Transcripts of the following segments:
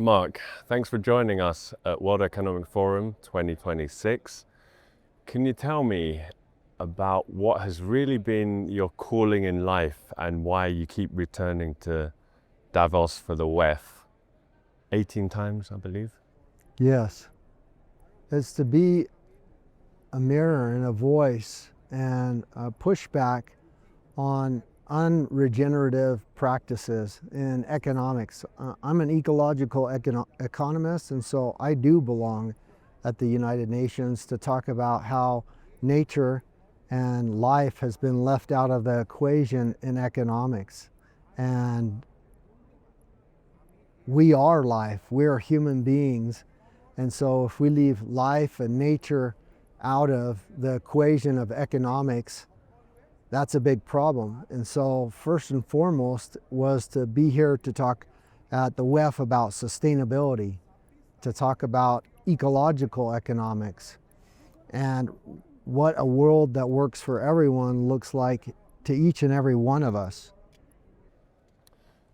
Mark, thanks for joining us at World Economic Forum 2026. Can you tell me about what has really been your calling in life and why you keep returning to Davos for the WEF 18 times, I believe? Yes. It's to be a mirror and a voice and a pushback on unregenerative practices in economics. I'm an ecological economist, and so I do belong at the United Nations to talk about how nature and life has been left out of the equation in economics. And we are life, we are human beings. And so if we leave life and nature out of the equation of economics, that's a big problem. And so first and foremost was to be here to talk at the WEF about sustainability, to talk about ecological economics, and what a world that works for everyone looks like to each and every one of us.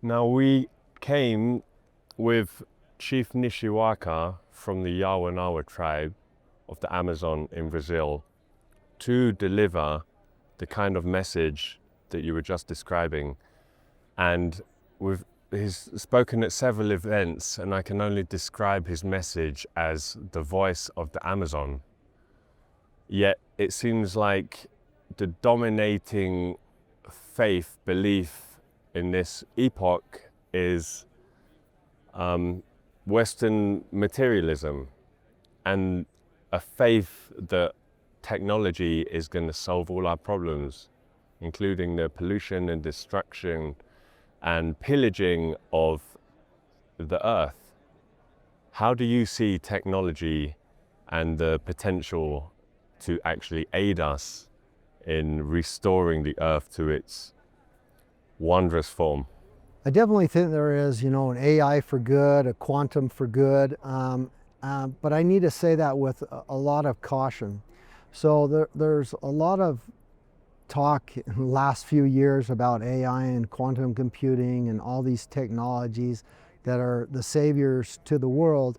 Now, we came with Chief Nishiwaka from the Yawanawa tribe of the Amazon in Brazil to deliver the kind of message that you were just describing. And he's spoken at several events, and I can only describe his message as the voice of the Amazon. Yet it seems like the dominating faith, belief in this epoch is Western materialism and a faith that technology is going to solve all our problems, including the pollution and destruction and pillaging of the earth. How do you see technology and the potential to actually aid us in restoring the earth to its wondrous form? I definitely think there is, an AI for good, a quantum for good, but I need to say that with a lot of caution. So there's a lot of talk in the last few years about AI and quantum computing and all these technologies that are the saviors to the world.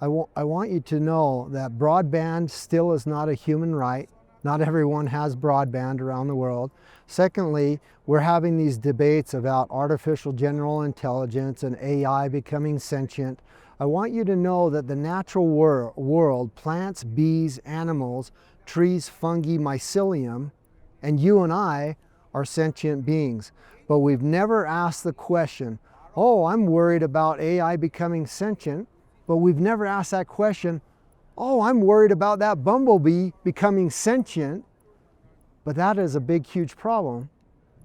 I want you to know that broadband still is not a human right. Not everyone has broadband around the world. Secondly, we're having these debates about artificial general intelligence and AI becoming sentient. I want you to know that the natural world, plants, bees, animals, trees, fungi, mycelium, and you and I are sentient beings. But we've never asked the question, oh, I'm worried about AI becoming sentient, but we've never asked that question, oh, I'm worried about that bumblebee becoming sentient. But that is a big, huge problem,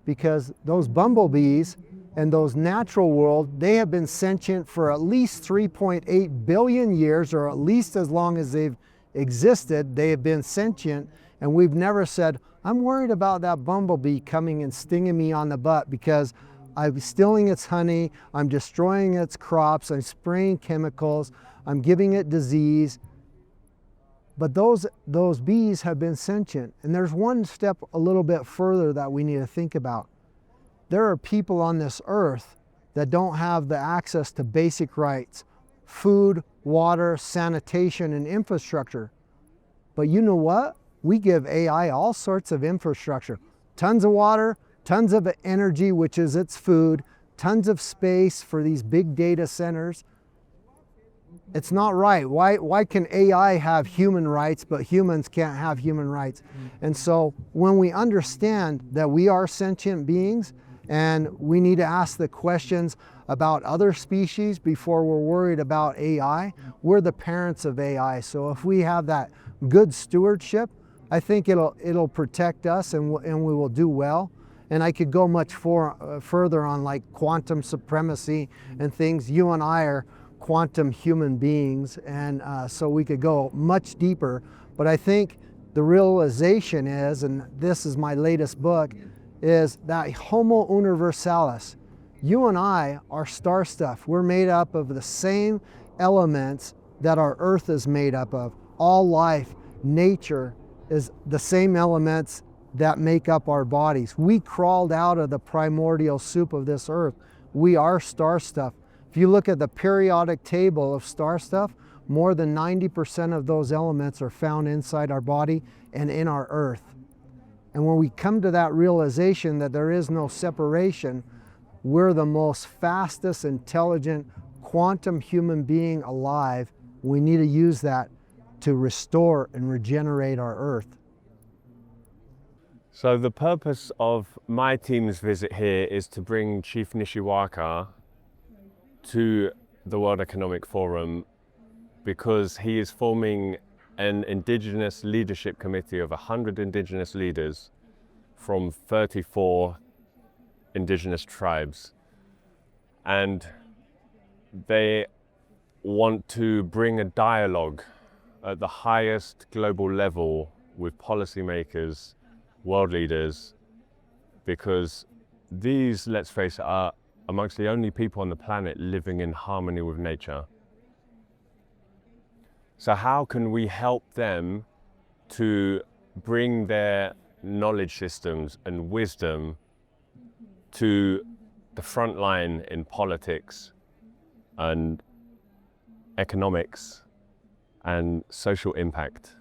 because those bumblebees and those natural world, they have been sentient for at least 3.8 billion years, or at least as long as they've existed, they have been sentient. And we've never said, I'm worried about that bumblebee coming and stinging me on the butt because I'm stealing its honey, I'm destroying its crops, I'm spraying chemicals, I'm giving it disease. But those bees have been sentient. And there's one step a little bit further that we need to think about. There are people on this earth that don't have the access to basic rights: food, water, sanitation, and infrastructure. But you know what? We give AI all sorts of infrastructure. Tons of water, tons of energy, which is its food, tons of space for these big data centers. It's not right. Why can AI have human rights, but humans can't have human rights? And so when we understand that we are sentient beings and we need to ask the questions about other species before we're worried about AI, we're the parents of AI. So if we have that good stewardship, I think it'll protect us and we will do well. And I could go much further on like quantum supremacy and things. You and I are quantum human beings, and so we could go much deeper. But I think the realization is, and this is my latest book, is that Homo universalis, you and I are star stuff. We're made up of the same elements that our earth is made up of. All life, nature, is the same elements that make up our bodies. We crawled out of the primordial soup of this earth. We are star stuff. If you look at the periodic table of star stuff, more than 90% of those elements are found inside our body and in our earth. And when we come to that realization that there is no separation, we're the most fastest, intelligent, quantum human being alive. We need to use that to restore and regenerate our earth. So the purpose of my team's visit here is to bring Chief Nishiwaka to the World Economic Forum because he is forming an Indigenous Leadership Committee of 100 Indigenous leaders from 34 Indigenous tribes. And they want to bring a dialogue at the highest global level with policymakers, world leaders, because these, let's face it, are amongst the only people on the planet living in harmony with nature. So how can we help them to bring their knowledge systems and wisdom to the front line in politics and economics and social impact?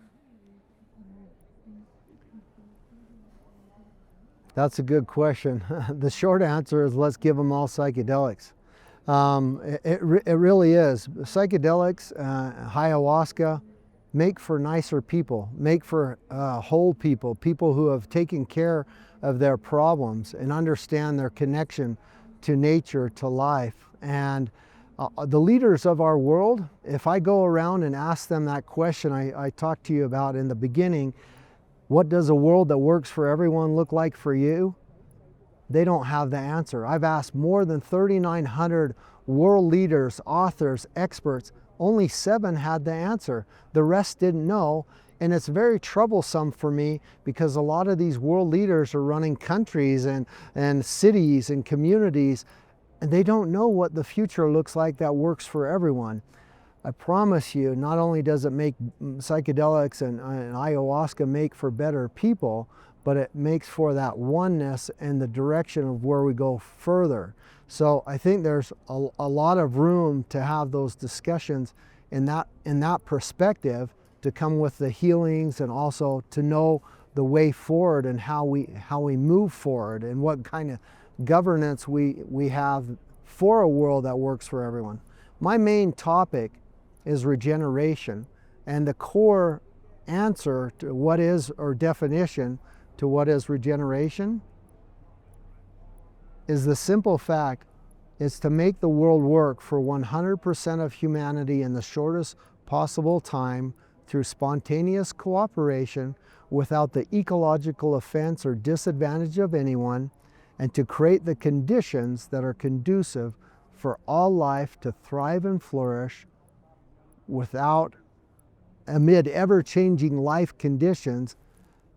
That's a good question. The short answer is let's give them all psychedelics. It really is. Psychedelics, ayahuasca, make for nicer people, make for whole people, people who have taken care of their problems and understand their connection to nature, to life. And the leaders of our world, if I go around and ask them that question I talked to you about in the beginning, what does a world that works for everyone look like for you? They don't have the answer. I've asked more than 3,900 world leaders, authors, experts. Only 7 had the answer. The rest didn't know. And it's very troublesome for me because a lot of these world leaders are running countries and cities and communities, and they don't know what the future looks like that works for everyone. I promise you, not only does it make psychedelics and ayahuasca make for better people, but it makes for that oneness and the direction of where we go further. So I think there's a lot of room to have those discussions in that perspective, to come with the healings and also to know the way forward and how we move forward and what kind of governance we have for a world that works for everyone. My main topic is regeneration, and the core answer to what is, or definition to what is regeneration, is the simple fact is to make the world work for 100% of humanity in the shortest possible time through spontaneous cooperation without the ecological offense or disadvantage of anyone, and to create the conditions that are conducive for all life to thrive and flourish amid ever-changing life conditions,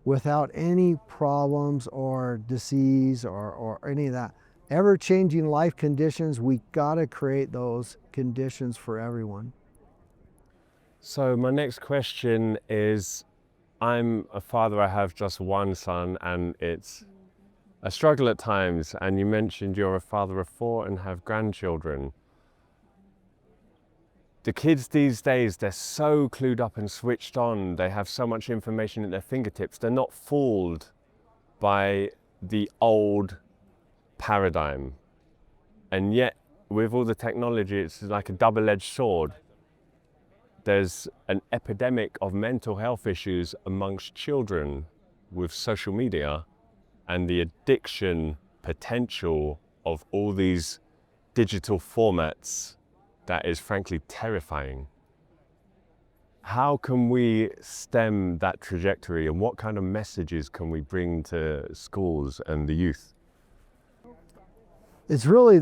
without any problems or disease or any of that. Ever-changing life conditions, we gotta create those conditions for everyone. So my next question is, I'm a father, I have just one son, and it's a struggle at times, and you mentioned you're a father of 4 and have grandchildren. The kids these days, they're so clued up and switched on. They have so much information at their fingertips. They're not fooled by the old paradigm. And yet, with all the technology, it's like a double-edged sword. There's an epidemic of mental health issues amongst children with social media and the addiction potential of all these digital formats that is frankly terrifying. How can we stem that trajectory, and what kind of messages can we bring to schools and the youth? It's really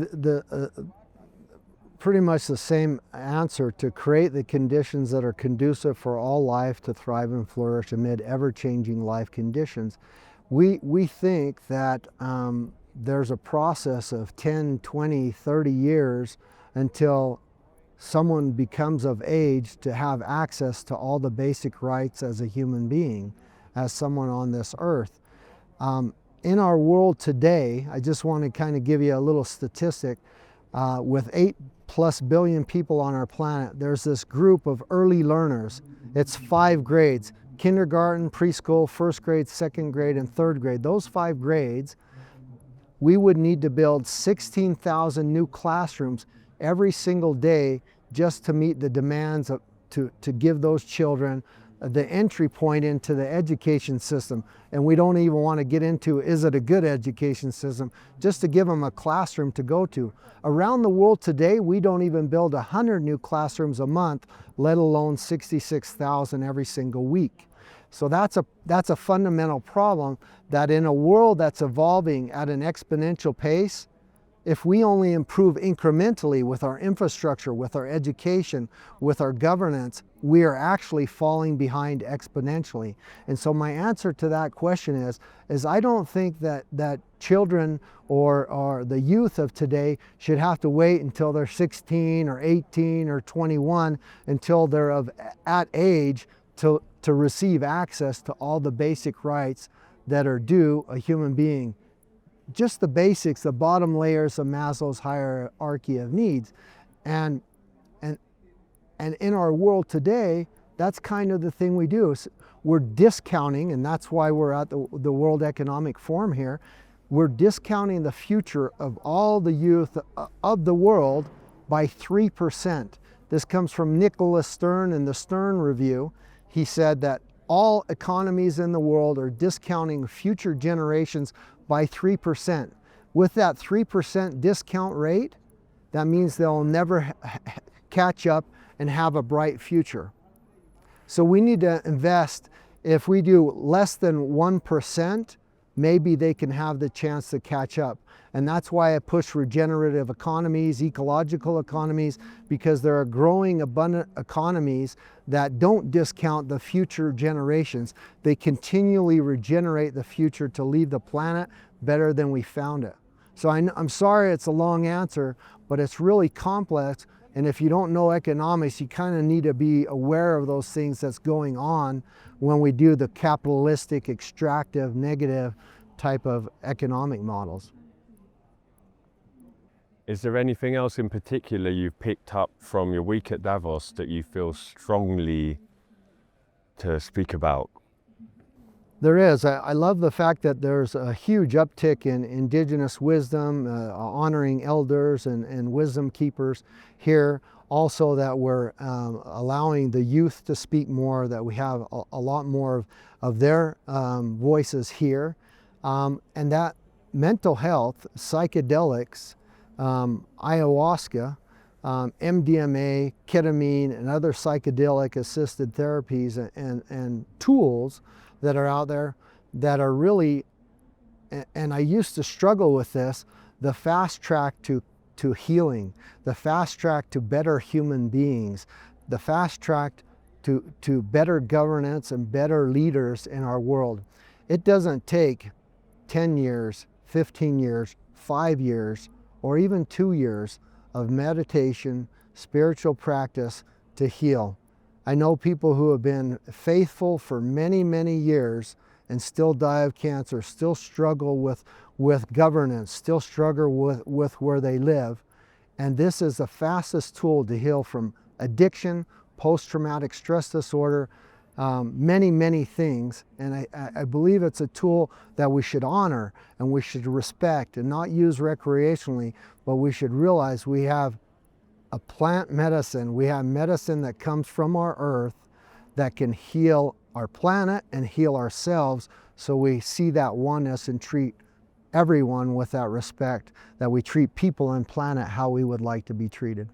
pretty much the same answer: to create the conditions that are conducive for all life to thrive and flourish amid ever-changing life conditions. We think that there's a process of 10, 20, 30 years until someone becomes of age to have access to all the basic rights as a human being, as someone on this earth. In our world today, I just want to kind of give you a little statistic. With plus billion people on our planet, there's this group of early learners. It's 5 grades: kindergarten, preschool, first grade, second grade, and third grade. Those 5 grades, we would need to build 16,000 new classrooms every single day just to meet the demands to give those children the entry point into the education system. And we don't even want to get into, is it a good education system, just to give them a classroom to go to. Around the world today, we don't even build 100 new classrooms a month, let alone 66,000 every single week. So that's a fundamental problem, that in a world that's evolving at an exponential pace, if we only improve incrementally with our infrastructure, with our education, with our governance, we are actually falling behind exponentially. And so my answer to that question is I don't think that children or the youth of today should have to wait until they're 16 or 18 or 21 until they're at age to receive access to all the basic rights that are due a human being. Just the basics, the bottom layers of Maslow's hierarchy of needs. And in our world today, that's kind of the thing we do. We're discounting, and that's why we're at the World Economic Forum here, we're discounting the future of all the youth of the world by 3%. This comes from Nicholas Stern in the Stern Review. He said that all economies in the world are discounting future generations by 3%. With that 3% discount rate, that means they'll never catch up and have a bright future. So we need to invest. If we do less than 1%, maybe they can have the chance to catch up. And that's why I push regenerative economies, ecological economies, because there are growing abundant economies that don't discount the future generations. They continually regenerate the future to leave the planet better than we found it. So I'm sorry it's a long answer, but it's really complex. And if you don't know economics, you kind of need to be aware of those things that's going on when we do the capitalistic, extractive, negative type of economic models. Is there anything else in particular you've picked up from your week at Davos that you feel strongly to speak about? There is. I love the fact that there's a huge uptick in indigenous wisdom, honoring elders and wisdom keepers here. Also that we're allowing the youth to speak more, that we have a lot more of their voices here. And that mental health, psychedelics, ayahuasca, MDMA, ketamine, and other psychedelic assisted therapies and tools that are out there that are really, and I used to struggle with this, the fast track to healing, the fast track to better human beings, the fast track to better governance and better leaders in our world. It doesn't take 10 years, 15 years, 5 years, or even 2 years of meditation, spiritual practice to heal. I know people who have been faithful for many, many years and still die of cancer, still struggle with governance, still struggle with where they live. And this is the fastest tool to heal from addiction, post-traumatic stress disorder, many, many things. And I believe it's a tool that we should honor and we should respect and not use recreationally, but we should realize we have a plant medicine. We have medicine that comes from our earth that can heal our planet and heal ourselves, so we see that oneness and treat everyone with that respect, that we treat people and planet how we would like to be treated.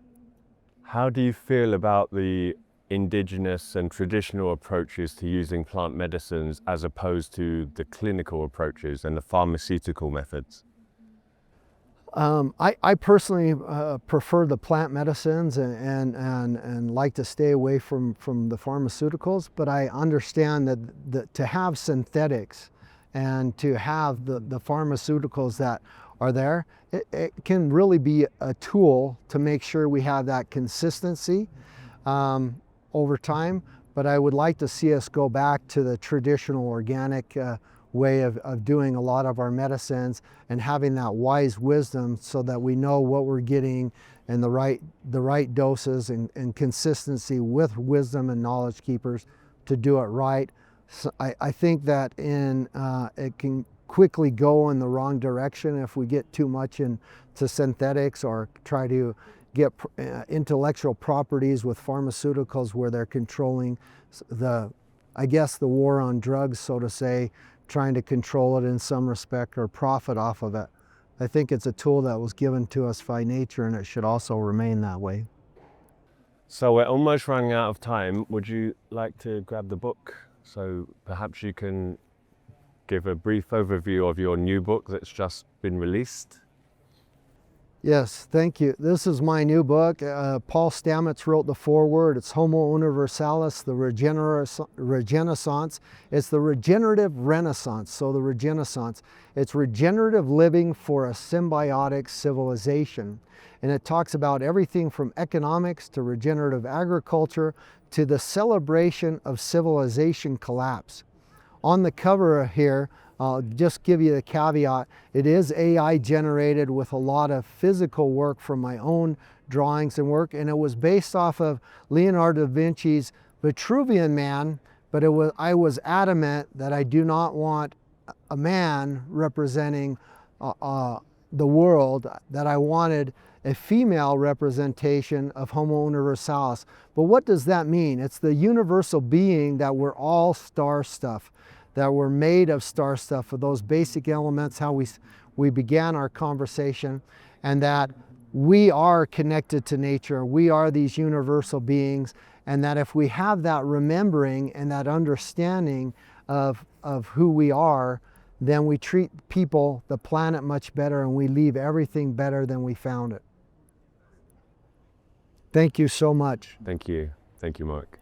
How do you feel about the indigenous and traditional approaches to using plant medicines as opposed to the clinical approaches and the pharmaceutical methods? I personally prefer the plant medicines and like to stay away from the pharmaceuticals, but I understand that to have synthetics and to have the pharmaceuticals that are there, it can really be a tool to make sure we have that consistency over time. But I would like to see us go back to the traditional organic way of doing a lot of our medicines and having that wise wisdom so that we know what we're getting and the right doses and consistency with wisdom and knowledge keepers to do it right. So I think that it can quickly go in the wrong direction if we get too much into synthetics or try to get intellectual properties with pharmaceuticals where they're controlling I guess the war on drugs, so to say, trying to control it in some respect or profit off of it. I think it's a tool that was given to us by nature, and it should also remain that way. So we're almost running out of time. Would you like to grab the book? So perhaps you can give a brief overview of your new book that's just been released. Yes, thank you. This is my new book. Paul Stamets wrote the foreword. It's Homo universalis, the Regenaissance. It's the regenerative renaissance, so the Regenaissance. It's regenerative living for a symbiotic civilization. And it talks about everything from economics to regenerative agriculture to the celebration of civilization collapse. On the cover here, I'll just give you the caveat, it is AI generated with a lot of physical work from my own drawings and work, and it was based off of Leonardo da Vinci's Vitruvian Man, but I was adamant that I do not want a man representing the world, that I wanted a female representation of Homo universalis. But what does that mean? It's the universal being that we're all star stuff, that we're made of star stuff, of those basic elements, how we began our conversation, and that we are connected to nature, we are these universal beings, and that if we have that remembering and that understanding of who we are, then we treat people, the planet much better, and we leave everything better than we found it. Thank you so much. Thank you. Thank you, Marc.